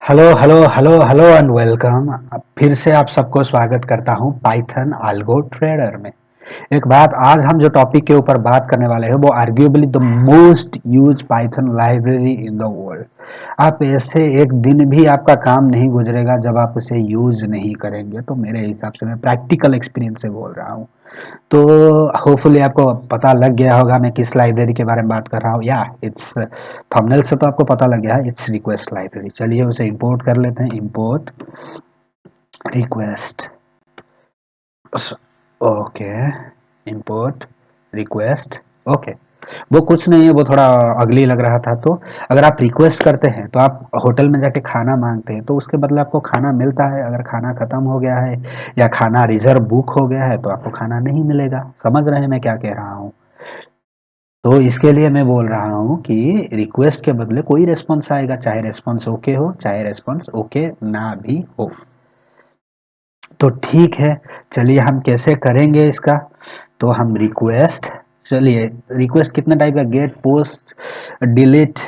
Hello hello hello hello and welcome. फिर से आप सबको स्वागत करता हूं पाइथन आल्गो ट्रेडर में। एक बात, आज हम जो टॉपिक के ऊपर बात करने वाले हैं वो arguably the most use Python library in the world. आप ऐसे एक दिन भी आपका काम नहीं गुजरेगा जब आप उसे यूज नहीं करेंगे। तो मेरे हिसाब से, मैं प्रैक्टिकल एक्सपीरियंस से बोल रहा हूँ। तो होपफुली आपको पता लग गया होगा मैं किस लाइब्रेरी के बारे में बात कर रहा हूँ। या इट्स थंबनेल से तो आपको पता लग गया है, इट्स रिक्वेस्ट लाइब्रेरी। चलिए उसे इंपोर्ट कर लेते हैं। Import request, okay, import request, okay. वो कुछ नहीं है, वो थोड़ा अगली लग रहा था। तो अगर आप रिक्वेस्ट करते हैं तो आप होटल में जाके खाना मांगते हैं तो उसके बदले आपको खाना मिलता है। अगर खाना खत्म हो गया है या खाना रिजर्व बुक हो गया है तो आपको खाना नहीं मिलेगा। समझ रहे हैं मैं क्या कह रहा हूँ? तो इसके लिए मैं बोल रहा हूँ कि रिक्वेस्ट के बदले कोई रेस्पॉन्स आएगा, चाहे रेस्पॉन्स ओके हो चाहे रेस्पॉन्स ओके ना भी हो। तो ठीक है, चलिए हम कैसे करेंगे इसका। तो हम रिक्वेस्ट, चलिए रिक्वेस्ट कितने टाइप का, get post delete,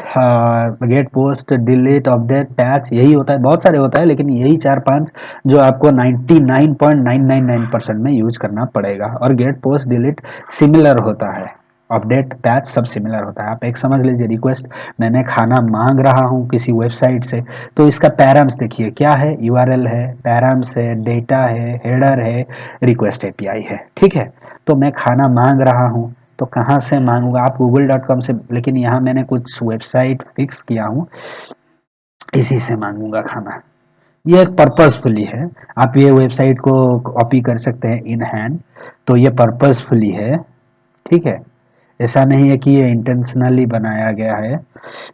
get post delete update patch, यही होता है। बहुत सारे होता है लेकिन यही चार पांच जो आपको 99.999% में यूज करना पड़ेगा। और गेट पोस्ट डिलीट सिमिलर होता है, अपडेट पैच सब सिमिलर होता है। आप एक समझ लीजिए, रिक्वेस्ट मैंने खाना मांग रहा हूँ किसी वेबसाइट से, तो इसका पैराम्स देखिए क्या है, यूआरएल है, पैराम्स है, डेटा है, हेडर है, रिक्वेस्ट एपीआई है। ठीक है, तो मैं खाना मांग रहा हूँ तो कहाँ से मांगूंगा? आप google.com से, लेकिन यहाँ मैंने कुछ वेबसाइट फिक्स किया हूँ, इसी से मांगूंगा खाना। ये एक पर्पसफुली है, आप ये वेबसाइट को कॉपी कर सकते हैं इन हैंड। तो ये पर्पसफुली है, ठीक है। ऐसा नहीं है कि ये इंटेंशनली बनाया गया है,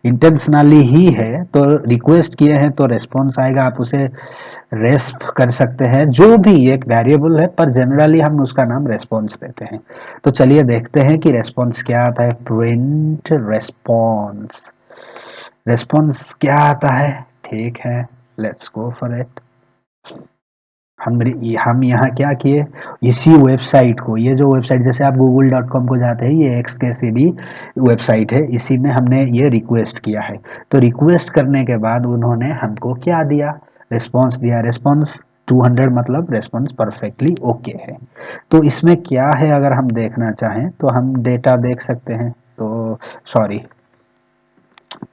इंटेंशनली ही है। तो रिक्वेस्ट किए हैं तो रेस्पॉन्स आएगा, आप उसे रेस्प कर सकते हैं, जो भी एक वेरिएबल है, पर जनरली हम उसका नाम रेस्पॉन्स देते हैं। तो चलिए देखते हैं कि रेस्पॉन्स क्या आता है। प्रिंट रेस्पॉन्स, रेस्पॉन्स क्या आता है? ठीक है, लेट्स गो फॉर इट। हम यहाँ क्या किए, इसी वेबसाइट को, ये जो वेबसाइट, जैसे आप google.com को जाते हैं, ये XKCD वेबसाइट है, इसी में हमने ये रिक्वेस्ट किया है। तो रिक्वेस्ट करने के बाद उन्होंने हमको क्या दिया, रेस्पॉन्स दिया। रेस्पॉन्स 200 मतलब रेस्पॉन्स परफेक्टली ओके है। तो इसमें क्या है, अगर हम देखना चाहें तो हम डेटा देख सकते हैं। तो सॉरी,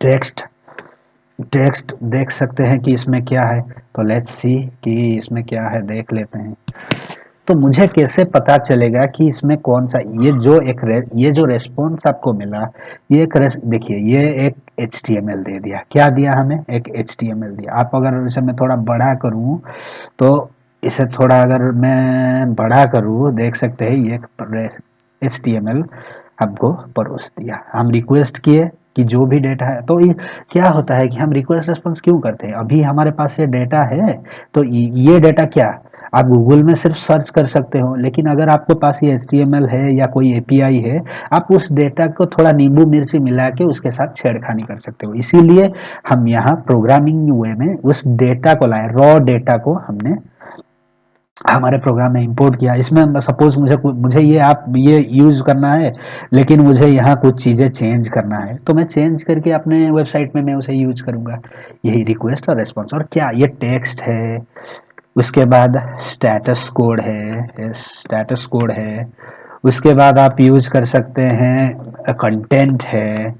टेक्स्ट, टेक्स्ट देख सकते हैं कि इसमें क्या है। तो लेट्स सी कि इसमें क्या है, देख लेते हैं। तो मुझे कैसे पता चलेगा कि इसमें कौन सा, ये जो रेस्पॉन्स आपको मिला, ये एक देखिए, ये एक HTML दे दिया। क्या दिया हमें? एक HTML दिया। आप अगर इसे मैं थोड़ा बड़ा करूं तो, इसे थोड़ा अगर मैं बड़ा करूं, देख सकते हैं ये एक HTML हमको परोस दिया। हम रिक्वेस्ट किए कि जो भी डेटा है, तो ये क्या होता है कि हम रिक्वेस्ट रेस्पॉन्स क्यों करते हैं? अभी हमारे पास ये डेटा है, तो ये डेटा क्या, आप गूगल में सिर्फ सर्च कर सकते हो, लेकिन अगर आपके पास ये HTML है या कोई एपीआई है, आप उस डेटा को थोड़ा नींबू मिर्ची मिला के उसके साथ छेड़खानी कर सकते हो। इसीलिए हम यहाँ प्रोग्रामिंग वे में उस डेटा को लाए, रॉ डेटा को हमने हमारे प्रोग्राम में इंपोर्ट किया। इसमें सपोज मुझे ये यूज करना है, लेकिन मुझे यहाँ कुछ चीजें चेंज करना है, तो मैं चेंज करके अपने वेबसाइट में मैं उसे यूज करूंगा। यही रिक्वेस्ट और रेस्पॉन्स। और क्या, ये टेक्स्ट है, उसके बाद स्टेटस कोड है, स्टेटस कोड है, उसके बाद आप यूज कर सकते हैं कंटेंट है।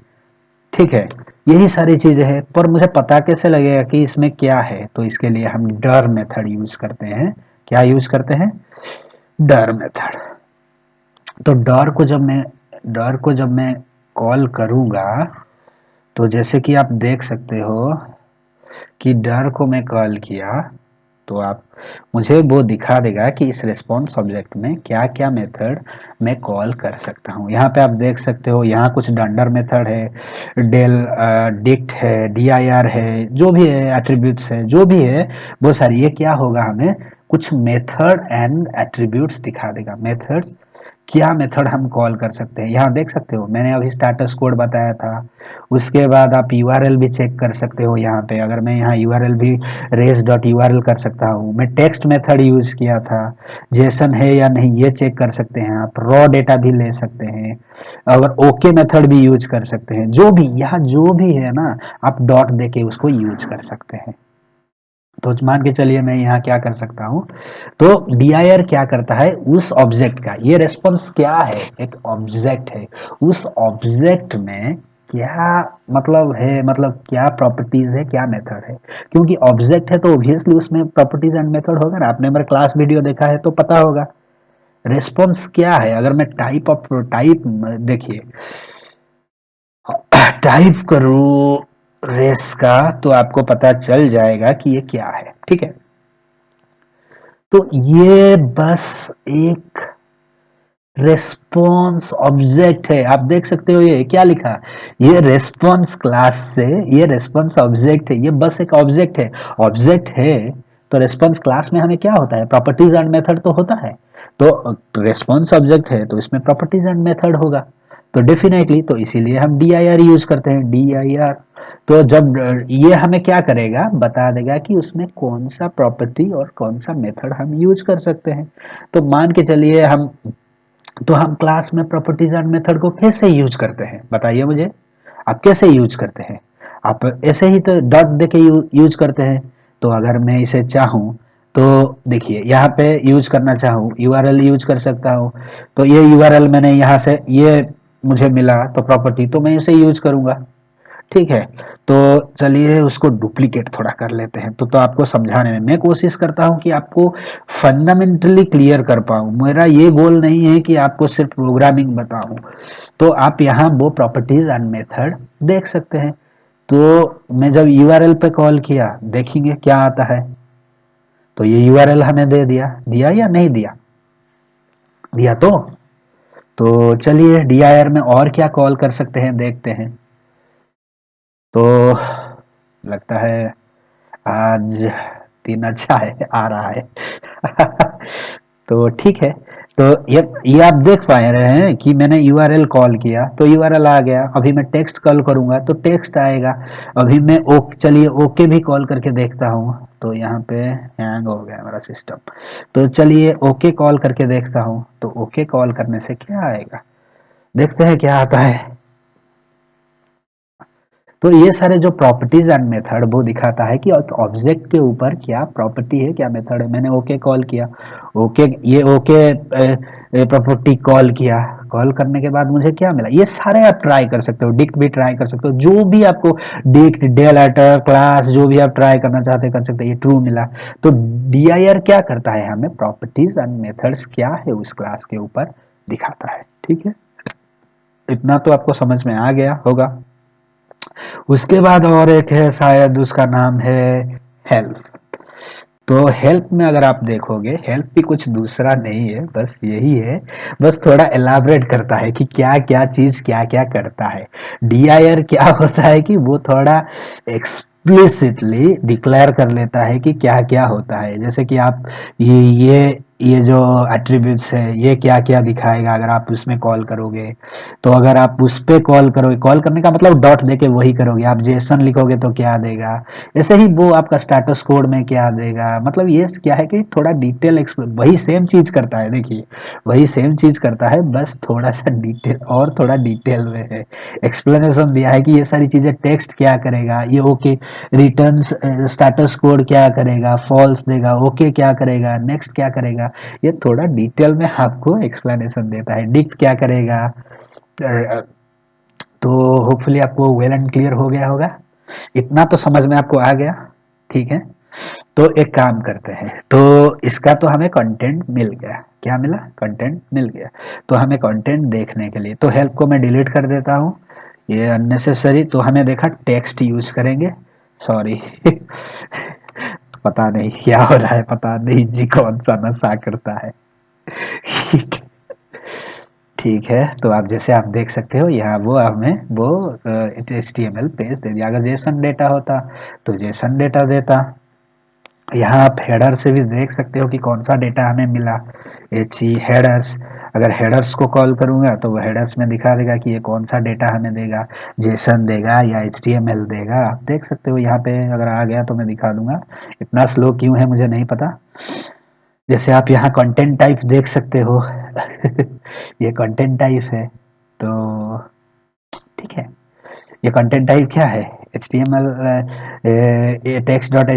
ठीक है, यही सारी चीजें हैं। पर मुझे पता कैसे लगेगा कि इसमें क्या है? तो इसके लिए हम डर मेथड यूज करते हैं। क्या यूज करते हैं? डर मेथड। तो डर को जब मैं कॉल करूंगा, तो जैसे कि आप देख सकते हो कि डर को मैं कॉल किया, तो आप, मुझे वो दिखा देगा कि इस रेस्पॉन्स ऑब्जेक्ट में क्या क्या मेथड मैं कॉल कर सकता हूँ। यहाँ पे आप देख सकते हो, यहाँ कुछ डंडर मेथड है, डिक्ट है, dir है, जो भी है, एट्रीब्यूट्स है, जो भी है वो सारी, ये क्या होगा, हमें कुछ मेथड एंड एट्रीब्यूट्स दिखा देगा। मेथड्स, क्या मेथड हम कॉल कर सकते हैं, यहाँ देख सकते हो। मैंने अभी स्टेटस कोड बताया था। उसके बाद आप यूआरएल भी चेक कर सकते हो। यहाँ पे अगर मैं यहाँ यूआरएल भी res.url कर सकता हूँ। मैं टेक्स्ट मेथड यूज किया था, जेसन है या नहीं ये चेक कर सकते हैं। आप रॉ डेटा भी ले सकते हैं, अगर ओके मेथड भी यूज कर सकते हैं। जो भी यहाँ जो भी है ना, आप डॉट देके उसको यूज कर सकते हैं। तो मान के चलिए मैं यहाँ क्या कर सकता हूँ, तो dir क्या करता है उस ऑब्जेक्ट का, ये रेस्पॉन्स क्या है, एक ऑब्जेक्ट है, उस ऑब्जेक्ट में क्या मतलब है, मतलब क्या प्रॉपर्टीज है, क्या मेथड है, क्योंकि ऑब्जेक्ट है तो ऑब्वियसली उसमें प्रॉपर्टीज एंड मेथड होगा ना। आपने मेरा क्लास वीडियो देखा है तो पता होगा रेस्पॉन्स क्या है। अगर मैं टाइप देखिए टाइप करूँ रेस का तो आपको पता चल जाएगा कि ये क्या है, ठीक है। तो ये बस एक रेस्पॉन्स ऑब्जेक्ट है, आप देख सकते हो ये क्या लिखा, ये रेस्पॉन्स क्लास से, ये रेस्पॉन्स ऑब्जेक्ट है, ये बस एक ऑब्जेक्ट है। ऑब्जेक्ट है तो रेस्पॉन्स क्लास में हमें क्या होता है, प्रॉपर्टीज एंड मेथड तो होता है। तो रेस्पॉन्स ऑब्जेक्ट है तो इसमें प्रॉपर्टीज एंड मेथड होगा, तो डेफिनेटली तो इसीलिए हम dir यूज करते हैं, dir। तो जब ये हमें क्या करेगा, बता देगा कि उसमें कौन सा प्रॉपर्टी और कौन सा मेथड हम यूज कर सकते हैं। तो मान के चलिए हम क्लास में प्रॉपर्टीज एंड मेथड को कैसे यूज करते हैं, बताइए मुझे, आप कैसे यूज करते हैं। आप ऐसे ही तो डॉट देके यूज करते हैं। तो अगर मैं इसे चाहूँ तो देखिए यहाँ पे यूज करना चाहूँ, यूआरएल यूज कर सकता हूँ। तो ये यूआरएल मैंने यहाँ से ये मुझे मिला तो प्रॉपर्टी, तो मैं इसे यूज करूंगा, ठीक है। तो चलिए उसको डुप्लीकेट थोड़ा कर लेते हैं, तो आपको समझाने में मैं कोशिश करता हूं कि आपको फंडामेंटली क्लियर कर पाऊं। मेरा ये गोल नहीं है कि आपको सिर्फ प्रोग्रामिंग बताऊं। तो आप यहाँ वो प्रॉपर्टीज एंड मेथड देख सकते हैं। तो मैं जब यूआरएल पे कॉल किया देखेंगे क्या आता है। तो ये यूआरएल हमें दे दिया, दिया या नहीं दिया, दिया। तो चलिए dir में और क्या कॉल कर सकते हैं देखते हैं। तो लगता है आज दिन अच्छा है, आ रहा है तो ठीक है। तो ये आप देख पा रहे हैं कि मैंने यूआरएल कॉल किया तो यूआरएल आ गया। अभी मैं टेक्स्ट कॉल करूंगा तो टेक्स्ट आएगा। अभी मैं चलिए ओके भी कॉल करके देखता हूँ, तो यहाँ पे हैंग हो गया मेरा सिस्टम। तो चलिए ओके कॉल करके देखता हूँ, तो ओके कॉल करने से क्या आएगा, देखते हैं क्या आता है। तो ये सारे जो प्रॉपर्टीज एंड मेथड वो दिखाता है कि ऑब्जेक्ट के ऊपर क्या प्रॉपर्टी है, क्या मेथड है। मैंने ओके कॉल किया, ओके ये ओके प्रॉपर्टी कॉल किया, कॉल करने के बाद मुझे क्या मिला, ये सारे आप ट्राई कर सकते हो, डिक्ट भी ट्राई कर सकते हो, जो भी आपको डिक्ट डेलेटर क्लास जो भी आप ट्राई करना चाहते कर सकते हो। ये ट्रू मिला। तो dir क्या करता है, हमें प्रॉपर्टीज एंड मेथड्स क्या है उस क्लास के ऊपर दिखाता है, ठीक है। इतना तो आपको समझ में आ गया होगा। उसके बाद और एक है, शायद उसका नाम है हेल्प। तो हेल्प में अगर आप देखोगे, हेल्प भी कुछ दूसरा नहीं है, बस यही है, बस थोड़ा एलाबरेट करता है कि क्या क्या चीज क्या क्या करता है। dir क्या होता है कि वो थोड़ा एक्सप्लिसिटली डिक्लेयर कर लेता है कि क्या क्या होता है। जैसे कि आप ये जो एट्रीब्यूट्स है ये क्या क्या दिखाएगा अगर आप उसमें कॉल करोगे। तो अगर आप उस पे कॉल करोगे, कॉल करने का मतलब डॉट देके वही करोगे, आप जेसन लिखोगे तो क्या देगा, ऐसे ही वो आपका स्टेटस कोड में क्या देगा। मतलब ये क्या है कि थोड़ा डिटेल वही सेम चीज करता है, देखिए वही सेम चीज करता है, बस थोड़ा सा डिटेल और थोड़ा डिटेल में है। एक्सप्लेनेशन दिया है कि ये सारी चीजें टेक्स्ट क्या करेगा, ये ओके रिटर्न स्टेटस कोड क्या करेगा, फॉल्स देगा, ओके क्या करेगा, नेक्स्ट क्या करेगा। ये थोड़ा डिटेल में आपको एक्सप्लेनेशन देता है। डिक्ट क्या करेगा। तो होपफुली आपको वेल एंड क्लियर हो गया होगा, इतना तो समझ में आपको आ गया, ठीक है। तो एक काम करते हैं, तो इसका तो हमें कंटेंट मिल गया, क्या मिला, कंटेंट मिल गया। तो हमें कंटेंट देखने के लिए तो हेल्प को मैं डिलीट कर देता हूँ, ये अननेसेसरी। तो हमें देखा टेक्स्ट यूज करेंगे, सॉरी पता नहीं क्या हो रहा है, पता नहीं जी कौन सा नशा करता है ठीक है। तो आप जैसे आप देख सकते हो यहाँ वो हमें वो HTML पेज दे दिया। अगर जेसन डेटा होता तो जेसन डेटा देता। यहाँ आप हेडर से भी देख सकते हो कि कौन सा डेटा हमें मिला, हेडर्स। अगर हेडर्स को कॉल करूंगा तो वो हेडर्स में दिखा देगा कि ये कौन सा डेटा हमें देगा, जेसन देगा या HTML देगा। आप देख सकते हो यहाँ पे, अगर आ गया तो मैं दिखा दूंगा। इतना स्लो क्यों है मुझे नहीं पता। जैसे आप यहाँ कंटेंट टाइप देख सकते हो ये कंटेंट टाइप है, तो ठीक है। ये कंटेंट टाइप क्या है, HTML टेक्स्ट डॉट